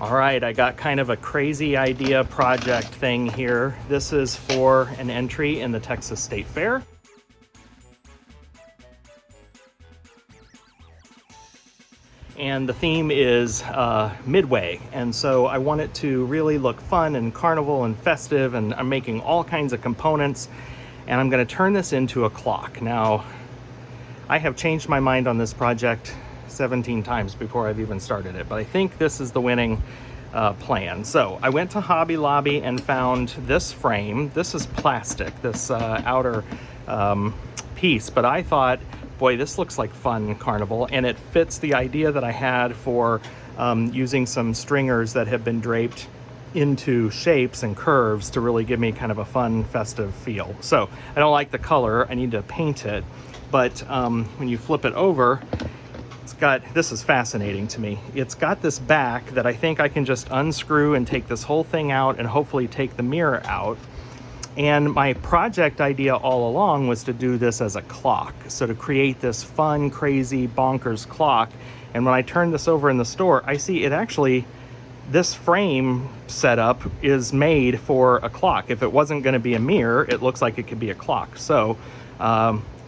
All right, I got kind of a crazy idea project thing here. This is for an entry in the Texas State Fair. And the theme is Midway. And so I want it to really look fun and carnival and festive, and I'm making all kinds of components, and I'm gonna turn this into a clock. Now, I have changed my mind on this project 17 times before I've even started it, but I think this is the winning plan. So I went to Hobby Lobby and found this frame. This is plastic, this outer piece, but I thought, boy, this looks like fun carnival, and it fits the idea that I had for using some stringers that have been draped into shapes and curves to really give me kind of a fun, festive feel. So I don't like the color, I need to paint it, but when you flip it over, it's got, this is fascinating to me. It's got this back that I think I can just unscrew and take this whole thing out and hopefully take the mirror out. And my project idea all along was to do this as a clock. So to create this fun, crazy, bonkers clock. And when I turn this over in the store, I see it actually, this frame setup is made for a clock. If it wasn't gonna be a mirror, it looks like it could be a clock. So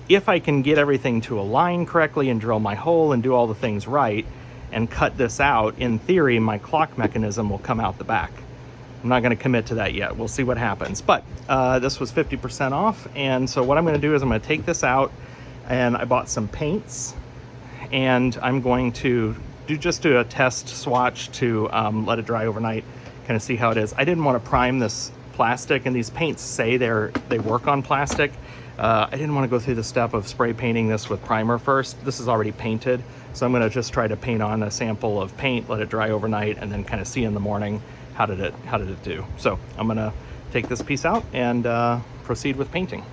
if I can get everything to align correctly and drill my hole and do all the things right and cut this out, in theory, my clock mechanism will come out the back. I'm not gonna commit to that yet. We'll see what happens. But this was 50% off. And so what I'm gonna do is I'm gonna take this out, and I bought some paints, and I'm going to do a test swatch to let it dry overnight, kind of see how it is. I didn't wanna prime this plastic, and these paints say they work on plastic. I didn't wanna go through the step of spray painting this with primer first. This is already painted. So I'm gonna just try to paint on a sample of paint, let it dry overnight, and then kind of see in the morning how did it do. So I'm gonna take this piece out and proceed with painting.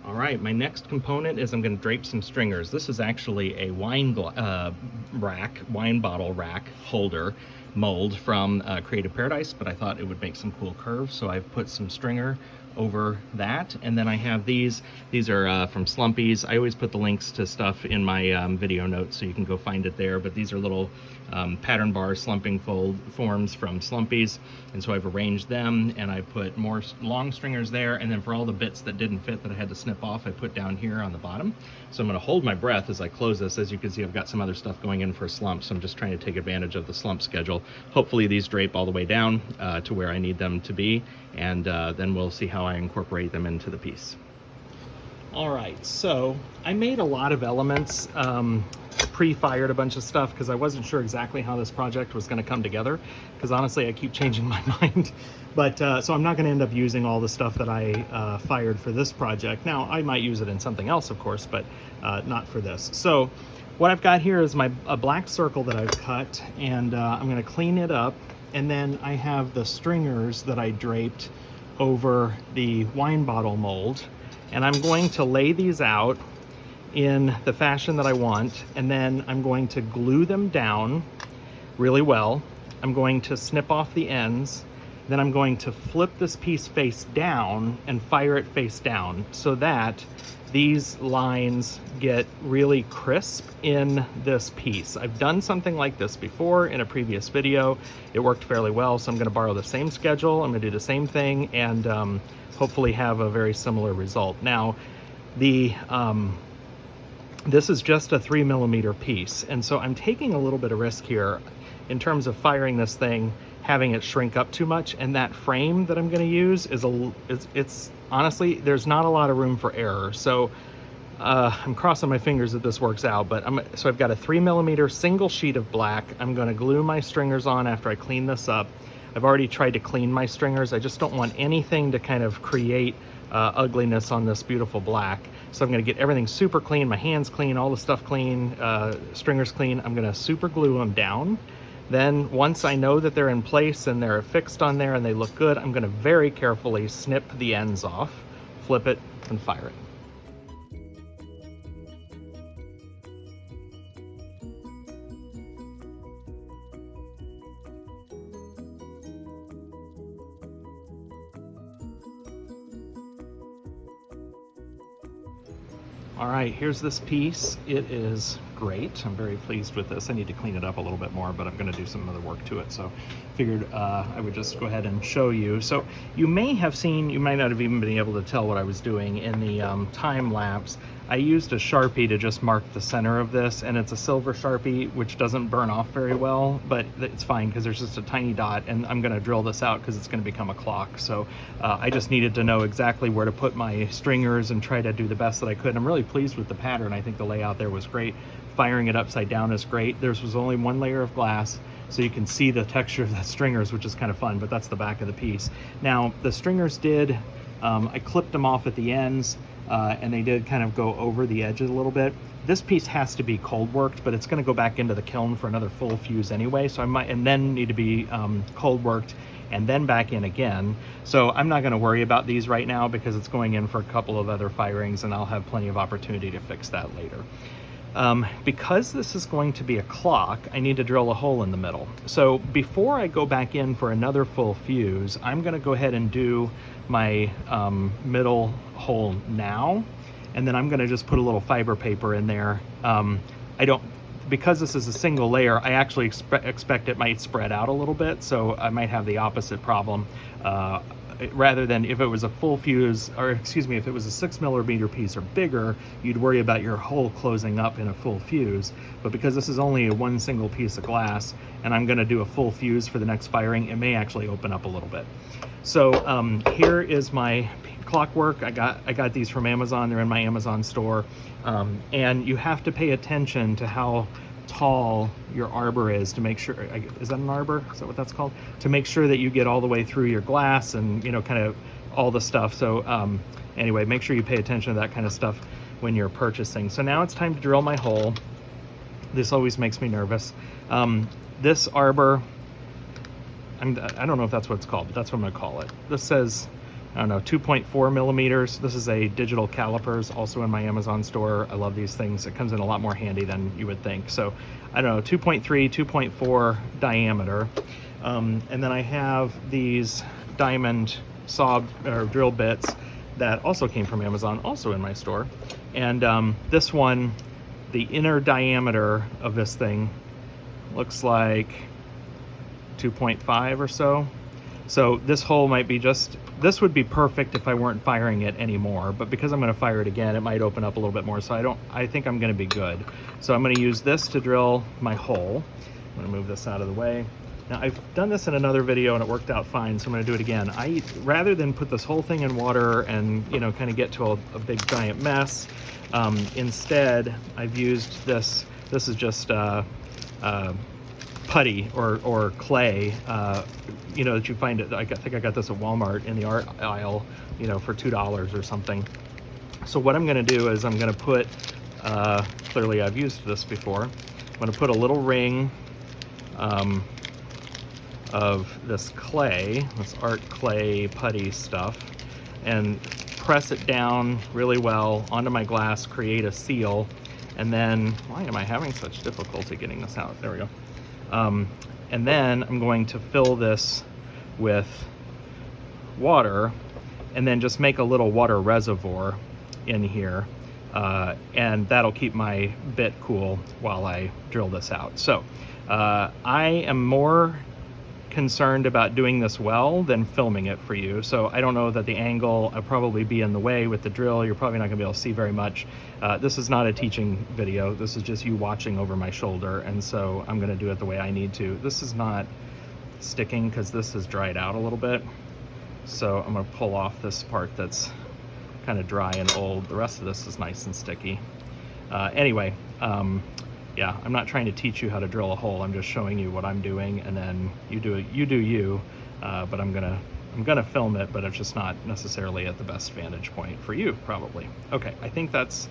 All right, my next component is I'm going to drape some stringers. This is actually a wine bottle rack holder mold from Creative Paradise, but I thought it would make some cool curves, so I've put some stringer over that. And then I have these are from Slumpies. I always put the links to stuff in my video notes, so you can go find it there, but these are little pattern bar slumping forms from Slumpies, and so I've arranged them, and I put more long stringers there, and then for all the bits that didn't fit that I had to snip off, I put down here on the bottom. So I'm going to hold my breath as I close this. As you can see, I've got some other stuff going in for slumps, so I'm just trying to take advantage of the slump schedule. Hopefully these drape all the way down to where I need them to be, and then we'll see how I incorporate them into the piece. All right, so I made a lot of elements, pre-fired a bunch of stuff because I wasn't sure exactly how this project was going to come together, because honestly I keep changing my mind. But so I'm not going to end up using all the stuff that I fired for this project. Now I might use it in something else, of course, but not for this. So what I've got here is a black circle that I've cut, and I'm going to clean it up, and then I have the stringers that I draped over the wine bottle mold, and I'm going to lay these out in the fashion that I want, and then I'm going to glue them down really well. I'm going to snip off the ends, then I'm going to flip this piece face down and fire it face down so that these lines get really crisp in this piece. I've done something like this before in a previous video. It worked fairly well, so I'm going to borrow the same schedule. I'm going to do the same thing and hopefully have a very similar result. Now, this is just a 3mm piece, and so I'm taking a little bit of risk here in terms of firing this thing, having it shrink up too much, and that frame that I'm going to use is it's honestly, there's not a lot of room for error. So I'm crossing my fingers that this works out, but so I've got a 3mm single sheet of black. I'm gonna glue my stringers on after I clean this up. I've already tried to clean my stringers. I just don't want anything to kind of create ugliness on this beautiful black. So I'm gonna get everything super clean, my hands clean, all the stuff clean, stringers clean. I'm gonna super glue them down. Then once I know that they're in place and they're fixed on there and they look good, I'm gonna very carefully snip the ends off, flip it, and fire it. All right, here's this piece. It is great. I'm very pleased with this. I need to clean it up a little bit more, but I'm gonna do some other work to it. So figured I would just go ahead and show you. So you may have seen, you might not have even been able to tell what I was doing in the time lapse. I used a Sharpie to just mark the center of this, and it's a silver Sharpie, which doesn't burn off very well, but it's fine because there's just a tiny dot, and I'm gonna drill this out because it's gonna become a clock. So I just needed to know exactly where to put my stringers and try to do the best that I could. I'm really pleased with the pattern. I think the layout there was great. Firing it upside down is great. There's was only one layer of glass, so you can see the texture of the stringers, which is kind of fun, but that's the back of the piece. Now, the stringers did, I clipped them off at the ends, and they did kind of go over the edges a little bit. This piece has to be cold worked, but it's gonna go back into the kiln for another full fuse anyway, so I might, and then need to be cold worked and then back in again. So I'm not gonna worry about these right now because it's going in for a couple of other firings and I'll have plenty of opportunity to fix that later. Because this is going to be a clock, I need to drill a hole in the middle. So before I go back in for another full fuse, I'm gonna go ahead and do my middle hole now, and then I'm gonna just put a little fiber paper in there. Because this is a single layer, I actually expect it might spread out a little bit, so I might have the opposite problem. Rather than if it was a full fuse, or excuse me, if it was a 6mm piece or bigger, you'd worry about your hole closing up in a full fuse. But because this is only a one single piece of glass, and I'm gonna do a full fuse for the next firing, it may actually open up a little bit. So here is my clockwork. I got these from Amazon. They're in my Amazon store. And you have to pay attention to how tall your arbor is to make sure, is that an arbor? Is that what that's called? To make sure that you get all the way through your glass and, you know, kind of all the stuff. So anyway, make sure you pay attention to that kind of stuff when you're purchasing. So now it's time to drill my hole. This always makes me nervous. This arbor, I don't know if that's what it's called, but that's what I'm gonna call it. This says, I don't know, 2.4mm. This is a digital calipers, also in my Amazon store. I love these things. It comes in a lot more handy than you would think. So I don't know, 2.3, 2.4 diameter. And then I have these diamond saw or drill bits that also came from Amazon, also in my store. And this one, the inner diameter of this thing looks like 2.5 or so. So this hole might be just, this would be perfect if I weren't firing it anymore, but because I'm gonna fire it again, it might open up a little bit more, so I think I'm gonna be good. So I'm gonna use this to drill my hole. I'm gonna move this out of the way. Now I've done this in another video and it worked out fine, so I'm gonna do it again. Rather than put this whole thing in water and, you know, kind of get to a big giant mess, instead I've used this. This is just putty or clay, you know, that you find it. I think I got this at Walmart in the art aisle, you know, for $2 or something. So what I'm gonna do is I'm gonna put, clearly I've used this before, I'm gonna put a little ring of this clay, this art clay putty stuff, and press it down really well onto my glass, create a seal, and then, why am I having such difficulty getting this out? There we go. And then I'm going to fill this with water and then just make a little water reservoir in here. And that'll keep my bit cool while I drill this out. So I am more concerned about doing this well than filming it for you. So I don't know that the angle, I'll probably be in the way with the drill. You're probably not gonna be able to see very much. This is not a teaching video. This is just you watching over my shoulder. And so I'm gonna do it the way I need to. This is not sticking because this has dried out a little bit. So I'm gonna pull off this part that's kind of dry and old. The rest of this is nice and sticky. Anyway, yeah, I'm not trying to teach you how to drill a hole. I'm just showing you what I'm doing, and then you do you. But I'm gonna film it, but it's just not necessarily at the best vantage point for you, probably. Okay, I think that's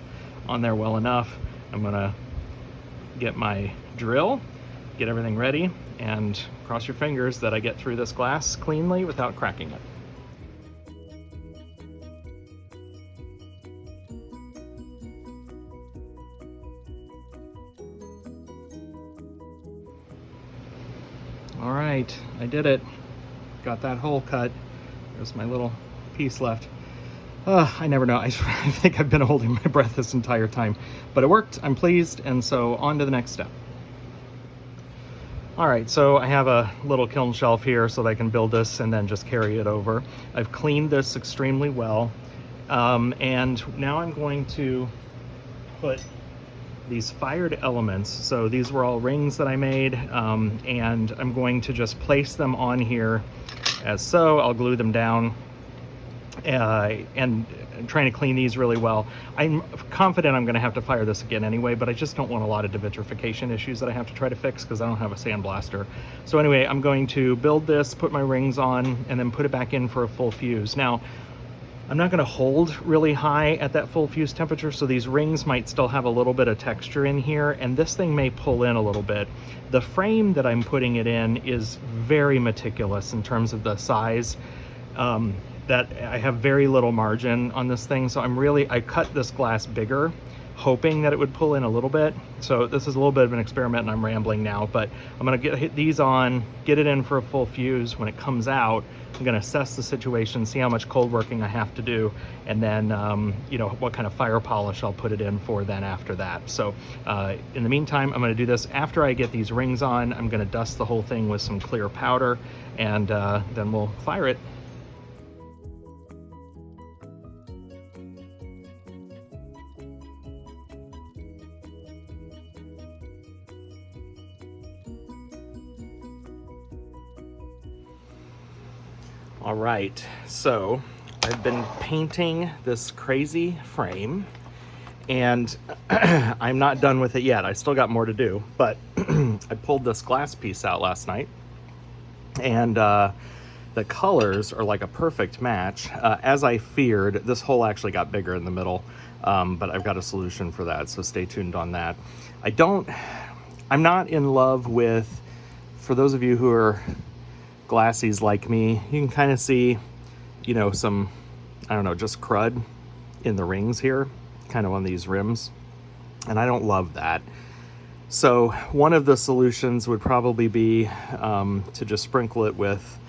on there well enough. I'm gonna get my drill, get everything ready, and cross your fingers that I get through this glass cleanly without cracking it. All right, I did it. Got that hole cut. There's my little piece left. I never know. I think I've been holding my breath this entire time, but it worked. I'm pleased, and so on to the next step. All right, so I have a little kiln shelf here so that I can build this and then just carry it over. I've cleaned this extremely well, and now I'm going to put these fired elements. So these were all rings that I made, and I'm going to just place them on here as so. I'll glue them down, and I'm trying to clean these really well. I'm confident I'm going to have to fire this again anyway, but I just don't want a lot of devitrification issues that I have to try to fix because I don't have a sandblaster. So anyway, I'm going to build this, put my rings on, and then put it back in for a full fuse. Now, I'm not going to hold really high at that full fuse temperature, so these rings might still have a little bit of texture in here, and this thing may pull in a little bit. The frame that I'm putting it in is very meticulous in terms of the size. That I have very little margin on this thing, so I cut this glass bigger, hoping that it would pull in a little bit. So this is a little bit of an experiment, and I'm rambling now, but I'm gonna hit these on, get it in for a full fuse. When it comes out, I'm gonna assess the situation, see how much cold working I have to do, and then you know, what kind of fire polish I'll put it in for then after that. So in the meantime, I'm gonna do this after I get these rings on. I'm gonna dust the whole thing with some clear powder, and then we'll fire it. All right, so I've been painting this crazy frame, and I'm not done with it yet. I still got more to do, but I pulled this glass piece out last night, and the colors are like a perfect match. As I feared, this hole actually got bigger in the middle, but I've got a solution for that, so stay tuned on that. I'm not in love with, for those of you who are glassies like me, you can kind of see, you know, some, I don't know, just crud in the rings here, kind of on these rims, and I don't love that. So one of the solutions would probably be to just sprinkle it with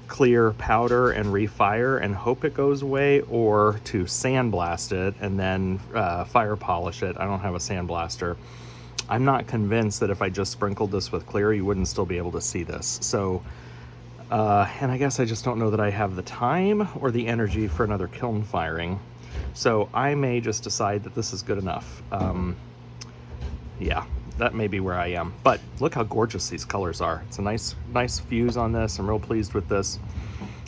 clear powder and refire and hope it goes away, or to sandblast it and then fire polish it. I don't have a sandblaster. I'm not convinced that if I just sprinkled this with clear, you wouldn't still be able to see this. So and I guess I just don't know that I have the time or the energy for another kiln firing. So I may just decide that this is good enough. Yeah, that may be where I am. But look how gorgeous these colors are. It's a nice fuse on this. I'm real pleased with this.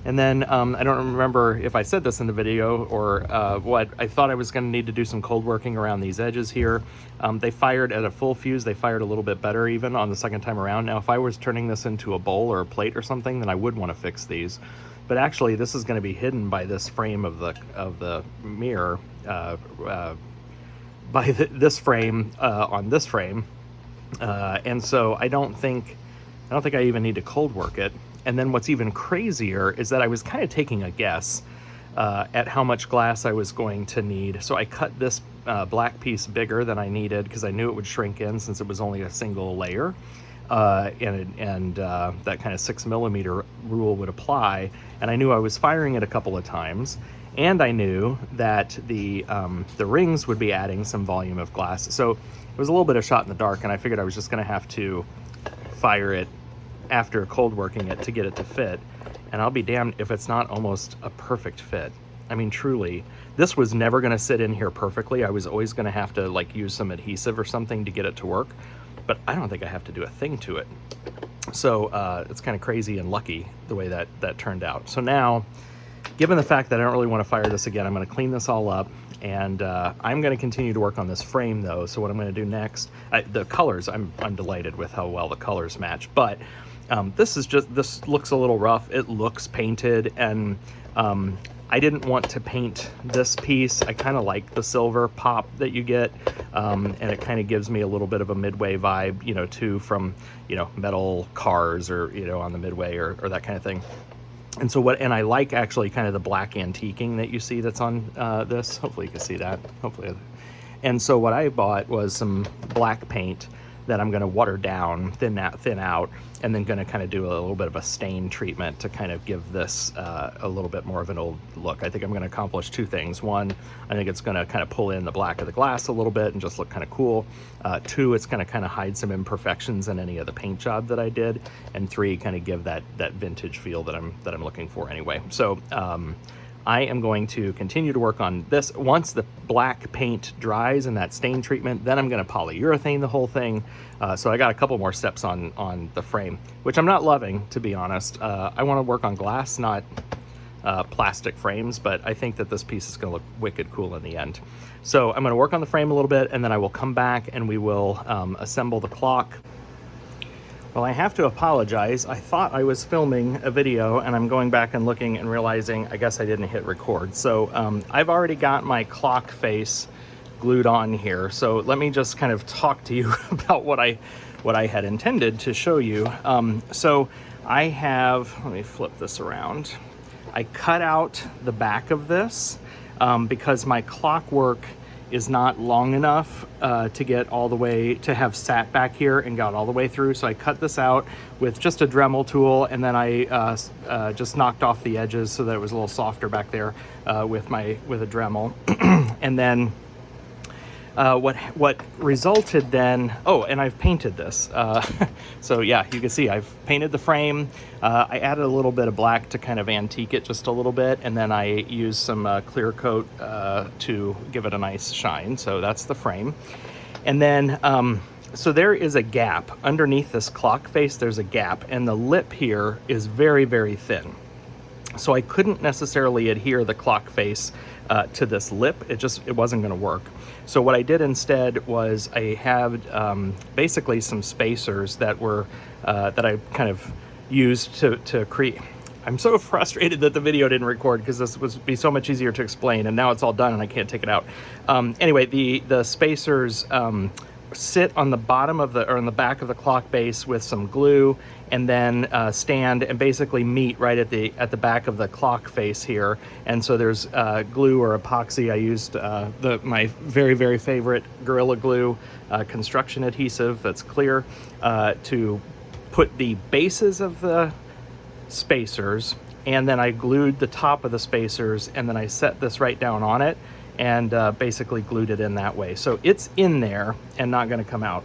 And then I don't remember if I said this in the video or what. I thought I was going to need to do some cold working around these edges here. They fired at a full fuse. They fired a little bit better even on the second time around. Now, if I was turning this into a bowl or a plate or something, then I would want to fix these. But actually, this is going to be hidden by this frame of the mirror, by this frame on this frame, and so I don't think I even need to cold work it. And then what's even crazier is that I was kind of taking a guess at how much glass I was going to need. So I cut this black piece bigger than I needed because I knew it would shrink in since it was only a single layer. And that kind of 6mm rule would apply. And I knew I was firing it a couple of times. And I knew that the rings would be adding some volume of glass. So it was a little bit of shot in the dark, and I figured I was just going to have to fire it after cold working it to get it to fit. And I'll be damned if it's not almost a perfect fit. I mean, truly, this was never going to sit in here perfectly. I was always going to have to like use some adhesive or something to get it to work, but I don't think I have to do a thing to it. So it's kind of crazy and lucky the way that turned out. So now given the fact that I don't really want to fire this again, I'm going to clean this all up, and I'm going to continue to work on this frame though. So what I'm going to do next, the colors, I'm delighted with how well the colors match, but this looks a little rough. It looks painted, and I didn't want to paint this piece. I kind of like the silver pop that you get, and it kind of gives me a little bit of a Midway vibe, you know, too, from, you know, metal cars, or, you know, on the Midway, or that kind of thing. And so and I like actually kind of the black antiquing that you see that's on this. Hopefully you can see that, hopefully. And so what I bought was some black paint that I'm going to water down, thin out, and then going to kind of do a little bit of a stain treatment to kind of give this a little bit more of an old look. I think I'm going to accomplish two things. One, I think it's going to kind of pull in the black of the glass a little bit and just look kind of cool. Two, it's going to kind of hide some imperfections in any of the paint job that I did. And three, kind of give that vintage feel that I'm looking for anyway. So I am going to continue to work on this. Once the black paint dries and that stain treatment, then I'm going to polyurethane the whole thing. So I got a couple more steps on the frame, which I'm not loving, to be honest. I want to work on glass, not plastic frames, but I think that this piece is going to look wicked cool in the end. So I'm going to work on the frame a little bit, and then I will come back and we will assemble the clock. Well, I have to apologize. I thought I was filming a video, and I'm going back and looking and realizing I guess I didn't hit record. So I've already got my clock face glued on here. So let me just kind of talk to you about what I had intended to show you. So I have, let me flip this around. I cut out the back of this because my clockwork is not long enough to get all the way, to have sat back here and got all the way through. So I cut this out with just a Dremel tool, and then I just knocked off the edges so that it was a little softer back there with a Dremel. And then what resulted then, oh, and I've painted this. So yeah, you can see I've painted the frame. I added a little bit of black to kind of antique it just a little bit, and then I used some clear coat to give it a nice shine. So that's the frame. And then, so there is a gap underneath this clock face. There's a gap, and the lip here is very, very thin. So I couldn't necessarily adhere the clock face to this lip. It wasn't going to work. So what I did instead was I had basically some spacers that were that I kind of used to create. I'm so frustrated that the video didn't record, because this would be so much easier to explain, and now it's all done and I can't take it out. Anyway, the spacers sit on the bottom of or on the back of the clock base with some glue, and then stand and basically meet right at the back of the clock face here. And so there's glue or epoxy. I used my very, very favorite Gorilla Glue construction adhesive that's clear to put the bases of the spacers, and then I glued the top of the spacers, and then I set this right down on it and basically glued it in that way. So it's in there and not going to come out.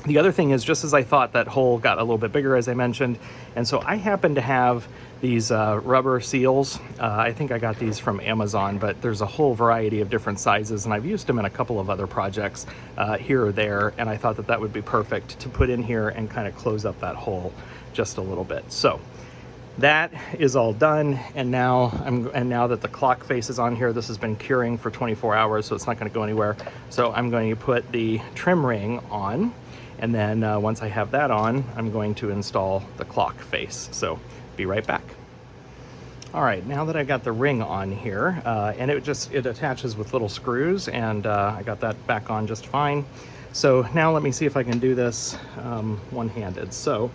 The other thing is, just as I thought, that hole got a little bit bigger, as I mentioned, and so I happen to have these rubber seals. I think I got these from Amazon, but there's a whole variety of different sizes, and I've used them in a couple of other projects here or there, and I thought that would be perfect to put in here and kind of close up that hole just a little bit. So that is all done, and now that the clock face is on here, this has been curing for 24 hours, so it's not going to go anywhere. So I'm going to put the trim ring on, and then once I have that on, I'm going to install the clock face. So be right back. All right, now that I got the ring on here, and it attaches with little screws, and I got that back on just fine. So now let me see if I can do this one-handed. So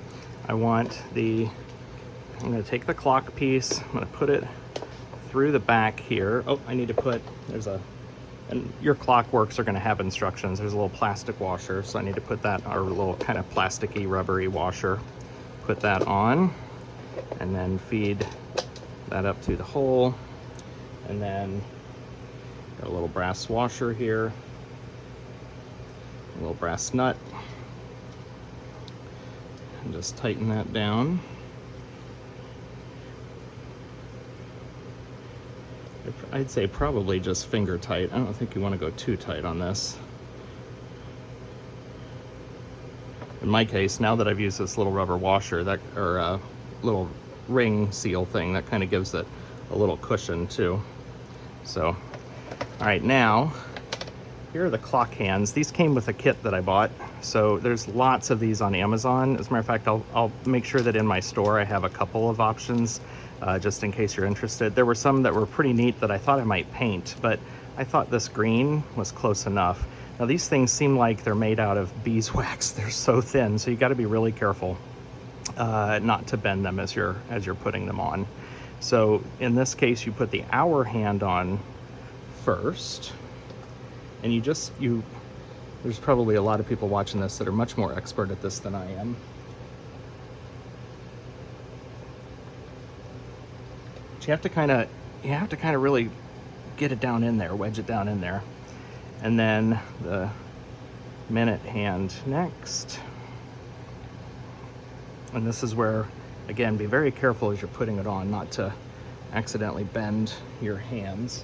I'm going to take the clock piece, I'm going to put it through the back here. Oh, I need to put, and your clockworks are going to have instructions. There's a little plastic washer, so I need to put that, or a little kind of plasticky, rubbery washer. Put that on, and then feed that up through the hole. And then got a little brass washer here, a little brass nut, and just tighten that down. I'd say probably just finger tight. I don't think you want to go too tight on this. In my case, now that I've used this little rubber washer, or little ring seal thing, that kind of gives it a little cushion too. So, all right, now here are the clock hands. These came with a kit that I bought. So there's lots of these on Amazon. As a matter of fact, I'll make sure that in my store I have a couple of options just in case you're interested. There were some that were pretty neat that I thought I might paint, but I thought this green was close enough. Now these things seem like they're made out of beeswax. They're so thin, so you got to be really careful not to bend them as you're putting them on. So in this case, you put the hour hand on first, and there's probably a lot of people watching this that are much more expert at this than I am. But you have to kind of really get it down in there, wedge it down in there. And then the minute hand next. And this is where, again, be very careful as you're putting it on not to accidentally bend your hands.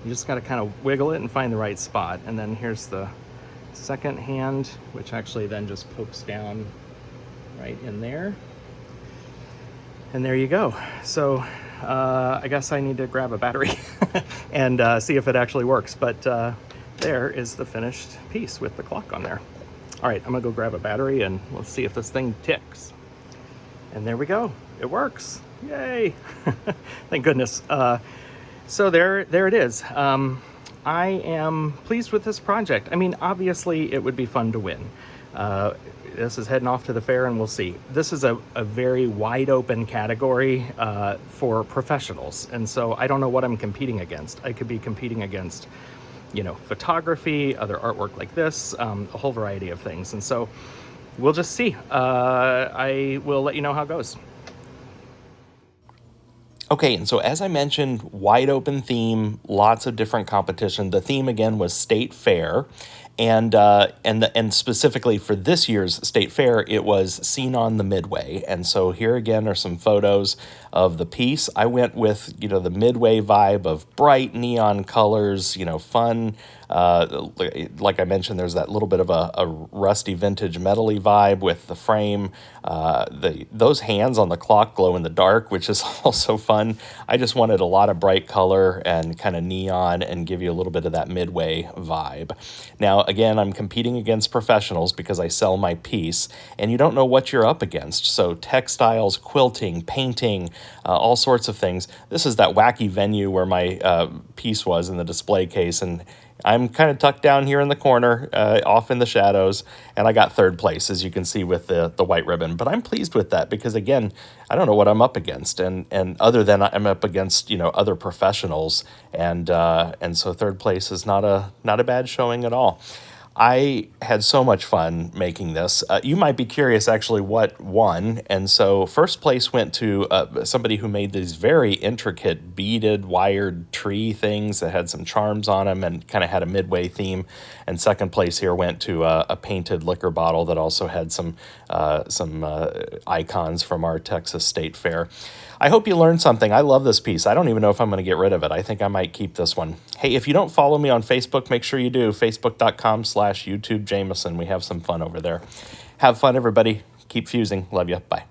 You just got to kind of wiggle it and find the right spot. And then here's the second hand, which actually then just pokes down right in there. And there you go. So I guess I need to grab a battery and see if it actually works. But there is the finished piece with the clock on there. All right, I'm gonna go grab a battery and let's see if this thing ticks. And there we go, it works, yay. Thank goodness. So there it is. I am pleased with this project. I mean, obviously it would be fun to win. This is heading off to the fair and we'll see. This is a very wide open category for professionals. And so I don't know what I'm competing against. I could be competing against, you know, photography, other artwork like this, a whole variety of things. And so we'll just see. I will let you know how it goes. Okay, and so as I mentioned, wide open theme, lots of different competition. The theme again was State Fair, and specifically for this year's State Fair, it was Seen on the Midway. And so here again are some photos of the piece. I went with, you know, the Midway vibe of bright neon colors, you know, fun. Like I mentioned, there's that little bit of a rusty vintage metal-y vibe with the frame. Those hands on the clock glow in the dark, which is also fun. I just wanted a lot of bright color and kind of neon and give you a little bit of that Midway vibe. Now, again, I'm competing against professionals because I sell my piece, and you don't know what you're up against. So textiles, quilting, painting, all sorts of things. This is that wacky venue where my piece was in the display case, and I'm kind of tucked down here in the corner, off in the shadows, and I got third place, as you can see with the white ribbon. But I'm pleased with that because, again, I don't know what I'm up against, and other than I'm up against, you know, other professionals, and so third place is not a bad showing at all. I had so much fun making this. You might be curious actually what won. And so first place went to somebody who made these very intricate beaded wired tree things that had some charms on them and kind of had a Midway theme. And second place here went to a painted liquor bottle that also had some icons from our Texas State Fair. I hope you learned something. I love this piece. I don't even know if I'm going to get rid of it. I think I might keep this one. Hey, if you don't follow me on Facebook, make sure you do. Facebook.com/YouTube Jamaison. We have some fun over there. Have fun, everybody. Keep fusing. Love you. Bye.